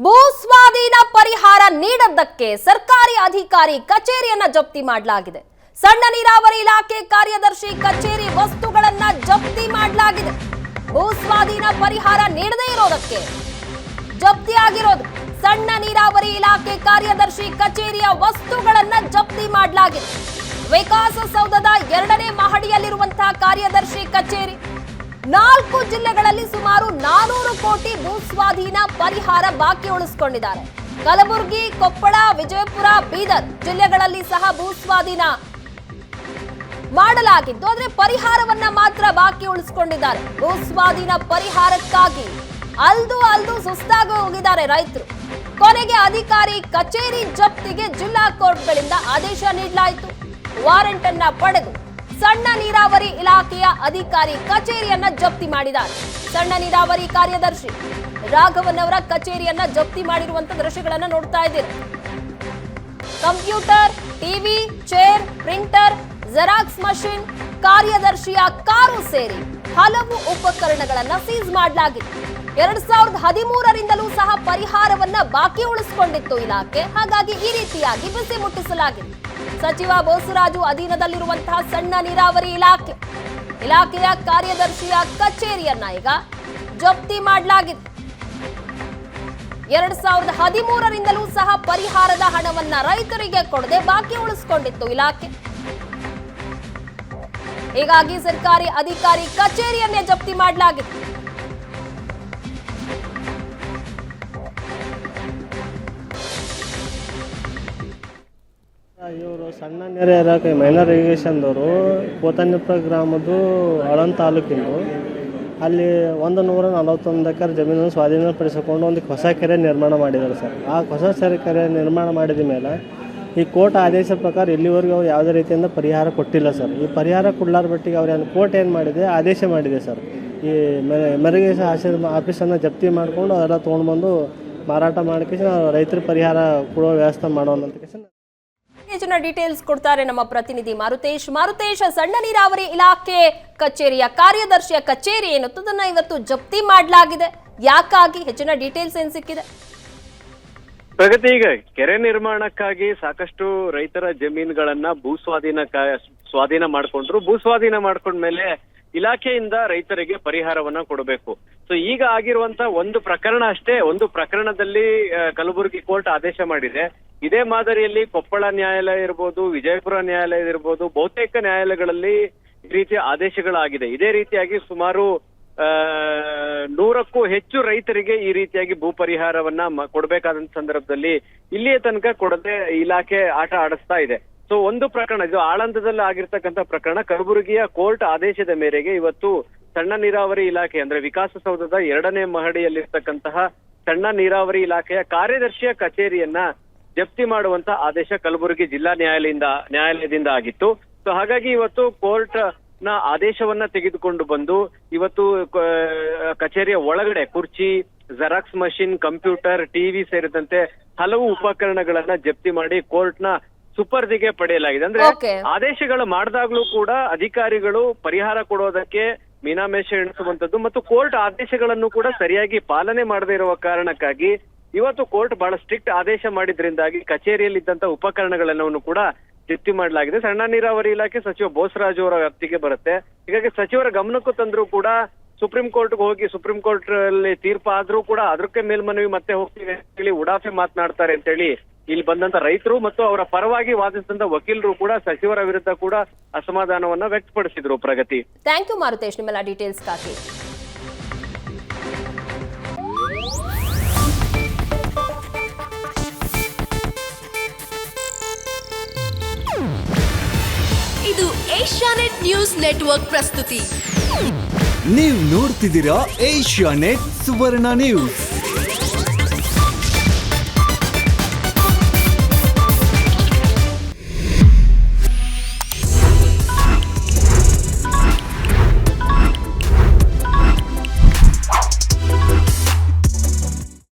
ಭೂ ಸ್ವಾಧೀನ ಪರಿಹಾರ ನೀಡದ್ದಕ್ಕೆ ಸರ್ಕಾರಿ ಅಧಿಕಾರಿ ಕಚೇರಿಯನ್ನ ಜಪ್ತಿ ಮಾಡಲಾಗಿದೆ. ಸಣ್ಣ ನೀರಾವರಿ ಇಲಾಖೆ ಕಾರ್ಯದರ್ಶಿ ಕಚೇರಿ ವಸ್ತುಗಳನ್ನ ಜಪ್ತಿ ಮಾಡಲಾಗಿದೆ. ಭೂ ಸ್ವಾಧೀನ ಪರಿಹಾರ ನೀಡದೇ ಇರೋದಕ್ಕೆ ಜಪ್ತಿಯಾಗಿರೋದು. ಸಣ್ಣ ನೀರಾವರಿ ಇಲಾಖೆ ಕಾರ್ಯದರ್ಶಿ ಕಚೇರಿಯ ವಸ್ತುಗಳನ್ನ ಜಪ್ತಿ ಮಾಡಲಾಗಿದೆ. ವಿಕಾಸಸೌಧದ 2ನೇ ಮಹಡಿಯಲ್ಲಿರುವಂತಹ ಕಾರ್ಯದರ್ಶಿ ಕಚೇರಿ 4 ಜಿಲ್ಲೆಗಳಲ್ಲಿ ಸುಮಾರು 400 ಕೋಟಿ ಭೂ ಸ್ವಾಧೀನ ಪರಿಹಾರ ಬಾಕಿ ಉಳಿಸಿಕೊಂಡಿದ್ದಾರೆ. ಕಲಬುರಗಿ, ಕೊಪ್ಪಳ, ವಿಜಯಪುರ, ಬೀದರ್ ಜಿಲ್ಲೆಗಳಲ್ಲಿ ಸಹ ಭೂ ಸ್ವಾಧೀನ ಮಾಡಲಾಗಿದ್ದು, ಆದರೆ ಪರಿಹಾರವನ್ನ ಮಾತ್ರ ಬಾಕಿ ಉಳಿಸಿಕೊಂಡಿದ್ದಾರೆ. ಭೂ ಸ್ವಾಧೀನ ಪರಿಹಾರಕ್ಕಾಗಿ ಅಲ್ದು ಸುಸ್ತಾಗಿ ಹೋಗಿದ್ದಾರೆ ರೈತರು. ಕೊನೆಗೆ ಅಧಿಕಾರಿ ಕಚೇರಿ ಜಪ್ತಿಗೆ ಜಿಲ್ಲಾ ಕೋರ್ಟ್ಗಳಿಂದ ಆದೇಶ ನೀಡಲಾಯಿತು. ವಾರೆಂಟ್ ಅನ್ನ ಪಡೆದು ಸಣ್ಣ ನೀರಾವರಿ ಇಲಾಖೆಯ ಅಧಿಕಾರಿ ಕಚೇರಿಯನ್ನ ಜಪ್ತಿ ಮಾಡಿದ್ದಾರೆ. ಸಣ್ಣ ನೀರಾವರಿ ಕಾರ್ಯದರ್ಶಿ ರಾಘವನ್ ಅವರ ಕಚೇರಿಯನ್ನ ಜಪ್ತಿ ಮಾಡಿರುವಂತ ದೃಶ್ಯಗಳನ್ನ ನೋಡ್ತಾ ಇದ್ದೀರಿ. Computer, TV, chair, printer, xerox machine, ಕಾರ್ಯದರ್ಶಿಯ ಕಾರು ಸೇರಿ ಹಲವು ಉಪಕರಣಗಳನ್ನ ಸೀಸ್ ಮಾಡಲಾಗಿದೆ. 2013ರಿಂದಲೂ ಸಹ ಪರಿಹಾರವನ್ನ ಬಾಕಿ ಉಳಿಸಿಕೊಂಡಿತ್ತು ಇಲಾಖೆ. ಹಾಗಾಗಿ ಈ ರೀತಿಯಾಗಿ ಬಿಸಿ ಮುಟ್ಟಿಸಲಾಗಿದೆ. ಸಚಿವ ಬೋಸರಾಜು ಅಧೀನದಲ್ಲಿರುವಂತಹ ಸಣ್ಣ ನೀರಾವರಿ ಇಲಾಖೆಯ ಕಾರ್ಯದರ್ಶಿಯ ಕಚೇರಿಯನ್ನ ಈಗ ಜಪ್ತಿ ಮಾಡಲಾಗಿದೆ. 2013ರಿಂದಲೂ ಸಹ ಪರಿಹಾರದ ಹಣವನ್ನ ರೈತರಿಗೆ ಕೊಡದೆ ಬಾಕಿ ಉಳಿಸಿಕೊಂಡಿತ್ತು ಇಲಾಖೆ. ಹೀಗಾಗಿ ಸರ್ಕಾರಿ ಅಧಿಕಾರಿ ಕಚೇರಿಯನ್ನೇ ಜಪ್ತಿ ಮಾಡಲಾಗಿದೆ. ಇವರು ಸಣ್ಣ ನೀರು ಇಲಾಖೆ ಮೈನರ್ ಇರಿಗೇಷನ್ದವರು ಕೋತನ್ಯಪುರ ಗ್ರಾಮದ್ದು ಆಳಂದ ತಾಲೂಕಿಂದು ಅಲ್ಲಿ 141 ಎಕರೆ ಜಮೀನನ್ನು ಸ್ವಾಧೀನಪಡಿಸಿಕೊಂಡು ಒಂದು ಹೊಸ ಕೆರೆ ನಿರ್ಮಾಣ ಮಾಡಿದ್ದಾರೆ ಸರ್. ಆ ಹೊಸ ಕೆರೆ ನಿರ್ಮಾಣ ಮಾಡಿದ ಮೇಲೆ ಈ ಕೋರ್ಟ್ ಆದೇಶ ಪ್ರಕಾರ ಇಲ್ಲಿವರೆಗೂ ಅವ್ರು ಯಾವುದೇ ರೀತಿಯಿಂದ ಪರಿಹಾರ ಕೊಟ್ಟಿಲ್ಲ ಸರ್. ಈ ಪರಿಹಾರ ಕೊಡಲಾರ ಮಟ್ಟಿಗೆ ಅವ್ರು ಕೋರ್ಟ್ ಏನು ಮಾಡಿದೆ, ಆದೇಶ ಮಾಡಿದೆ ಸರ್. ಈ ಮೆರುಗೇಶ ಆಫೀಸನ್ನು ಜಪ್ತಿ ಮಾಡಿಕೊಂಡು ಅದೆಲ್ಲ ತೊಗೊಂಡ್ಬಂದು ಮಾರಾಟ ಮಾಡಿಕೆ ರೈತರ ಪರಿಹಾರ ಕೊಡೋ ವ್ಯವಸ್ಥೆ ಮಾಡೋಣ. ಹೆಚ್ಚಿನ ಡೀಟೇಲ್ಸ್ ಕೊಡ್ತಾರೆ ನಮ್ಮ ಪ್ರತಿನಿಧಿ ಮಾರುತೇಶ್. ಸಣ್ಣ ನೀರಾವರಿ ಇಲಾಖೆ ಕಚೇರಿಯ ಕಾರ್ಯದರ್ಶಿಯ ಕಚೇರಿ ಏನತ್ತದನ್ನ ಇವತ್ತು ಜಪ್ತಿ ಮಾಡಲಾಗಿದೆ. ಯಾಕಾಗಿ ಹೆಚ್ಚಿನ ಡೀಟೇಲ್ಸ್ ಏನ್ ಸಿಕ್ಕಿದೆ? ಪ್ರಗತಿ, ಈಗ ಕೆರೆ ನಿರ್ಮಾಣಕ್ಕಾಗಿ ಸಾಕಷ್ಟು ರೈತರ ಜಮೀನುಗಳನ್ನ ಸ್ವಾಧೀನ ಮಾಡ್ಕೊಂಡ್ರು. ಸ್ವಾಧೀನ ಮಾಡ್ಕೊಂಡ್ಮೇಲೆ ಇಲಾಖೆಯಿಂದ ರೈತರಿಗೆ ಪರಿಹಾರವನ್ನ ಕೊಡಬೇಕು. ಸೊ ಈಗ ಆಗಿರುವಂತ ಒಂದು ಪ್ರಕರಣ ಅಷ್ಟೇ. ಒಂದು ಪ್ರಕರಣದಲ್ಲಿ ಕಲಬುರಗಿ ಕೋರ್ಟ್ ಆದೇಶ ಮಾಡಿದೆ. ಇದೇ ಮಾದರಿಯಲ್ಲಿ ಕೊಪ್ಪಳ ನ್ಯಾಯಾಲಯ ಇರ್ಬೋದು, ವಿಜಯಪುರ ನ್ಯಾಯಾಲಯ ಇರ್ಬೋದು, ಬಹುತೇಕ ನ್ಯಾಯಾಲಯಗಳಲ್ಲಿ ಈ ರೀತಿಯ ಆದೇಶಗಳಾಗಿದೆ. ಇದೇ ರೀತಿಯಾಗಿ ಸುಮಾರು 100ಕ್ಕೂ ಹೆಚ್ಚು ರೈತರಿಗೆ ಈ ರೀತಿಯಾಗಿ ಭೂ ಪರಿಹಾರವನ್ನ ಕೊಡಬೇಕಾದಂತ ಸಂದರ್ಭದಲ್ಲಿ ಇಲ್ಲಿಯ ತನಕ ಕೊಡದೆ ಇಲಾಖೆ ಆಟ ಆಡಿಸ್ತಾ ಇದೆ. ಸೊ ಒಂದು ಪ್ರಕರಣ, ಇದು ಆಳಂದದಲ್ಲಿ ಆಗಿರ್ತಕ್ಕಂಥ ಪ್ರಕರಣ. ಕಲಬುರಗಿಯ ಕೋರ್ಟ್ ಆದೇಶದ ಮೇರೆಗೆ ಇವತ್ತು ಸಣ್ಣ ನೀರಾವರಿ ಇಲಾಖೆ ಅಂದ್ರೆ ವಿಕಾಸಸೌಧದ 2ನೇ ಮಹಡಿಯಲ್ಲಿರ್ತಕ್ಕಂತಹ ಸಣ್ಣ ನೀರಾವರಿ ಇಲಾಖೆಯ ಕಾರ್ಯದರ್ಶಿಯ ಕಚೇರಿಯನ್ನ ಜಪ್ತಿ ಮಾಡುವಂತ ಆದೇಶ ಕಲಬುರಗಿ ಜಿಲ್ಲಾ ನ್ಯಾಯಾಲಯದಿಂದ ಆಗಿತ್ತು. ಸೊ ಹಾಗಾಗಿ ಇವತ್ತು ಕೋರ್ಟ್ ನ ಆದೇಶವನ್ನ ತೆಗೆದುಕೊಂಡು ಬಂದು ಇವತ್ತು ಕಚೇರಿಯ ಒಳಗಡೆ ಕುರ್ಚಿ, ಜೆರಾಕ್ಸ್ ಮಷಿನ್, ಕಂಪ್ಯೂಟರ್, ಟಿವಿ ಸೇರಿದಂತೆ ಹಲವು ಉಪಕರಣಗಳನ್ನ ಜಪ್ತಿ ಮಾಡಿ ಕೋರ್ಟ್ ನ ಸುಪರ್ದಿಗೆ ಪಡೆಯಲಾಗಿದೆ. ಅಂದ್ರೆ ಆದೇಶಗಳು ಮಾಡಿದಾಗ್ಲೂ ಕೂಡ ಅಧಿಕಾರಿಗಳು ಪರಿಹಾರ ಕೊಡೋದಕ್ಕೆ ಮೀನಾಮೇಷ ಎಣಿಸುವಂತದ್ದು ಮತ್ತು ಕೋರ್ಟ್ ಆದೇಶಗಳನ್ನು ಕೂಡ ಸರಿಯಾಗಿ ಪಾಲನೆ ಮಾಡದೇ ಇರುವ ಕಾರಣಕ್ಕಾಗಿ ಇವತ್ತು ಕೋರ್ಟ್ ಬಹಳ ಸ್ಟ್ರಿಕ್ಟ್ ಆದೇಶ ಮಾಡಿದ್ರಿಂದಾಗಿ ಕಚೇರಿಯಲ್ಲಿದ್ದಂತ ಉಪಕರಣಗಳೆಲ್ಲವನ್ನು ಕೂಡ ಜಪ್ತಿ ಮಾಡಲಾಗಿದೆ. ಸಣ್ಣ ನೀರಾವರಿ ಇಲಾಖೆ ಸಚಿವ ಬೋಸರಾಜು ಅವರ ವ್ಯಾಪ್ತಿಗೆ ಬರುತ್ತೆ. ಹೀಗಾಗಿ ಸಚಿವರ ಗಮನಕ್ಕೂ ತಂದ್ರೂ ಕೂಡ ಸುಪ್ರೀಂ ಕೋರ್ಟ್ಗೆ ಹೋಗಿ ಸುಪ್ರೀಂ ಕೋರ್ಟ್ ಅಲ್ಲಿ ತೀರ್ಪು ಆದ್ರೂ ಕೂಡ ಅದಕ್ಕೆ ಮೇಲ್ಮನವಿ ಮತ್ತೆ ಹೋಗ್ತೀವಿ ಅಂತ ಹೇಳಿ ಉಡಾಫೆ ಮಾತನಾಡ್ತಾರೆ ಅಂತ ಹೇಳಿ ಇಲ್ಲಿ ಬಂದಂತ ರೈತರು ಮತ್ತು ಅವರ ಪರವಾಗಿ ವಾದಿಸಿದಂತ ವಕೀಲರು ಕೂಡ ಸಚಿವರ ವಿರುದ್ಧ ಕೂಡ ಅಸಮಾಧಾನವನ್ನ ವ್ಯಕ್ತಪಡಿಸಿದ್ರು. ಪ್ರಗತಿ, ಥ್ಯಾಂಕ್ ಯು ಮಾರುತೇಶ್ ನಿಮ್ಮೆಲ್ಲ ಡೀಟೇಲ್ಸ್ ಗಾಗಿ. ಇದು ಏಷ್ಯಾನೆಟ್ ನ್ಯೂಸ್ ನೆಟ್ವರ್ಕ್ ಪ್ರಸ್ತುತಿ. ನೀವು ನೋಡ್ತಿದ್ದೀರಾ ಏಷ್ಯಾನೆಟ್ ಸುವರ್ಣ ನ್ಯೂಸ್.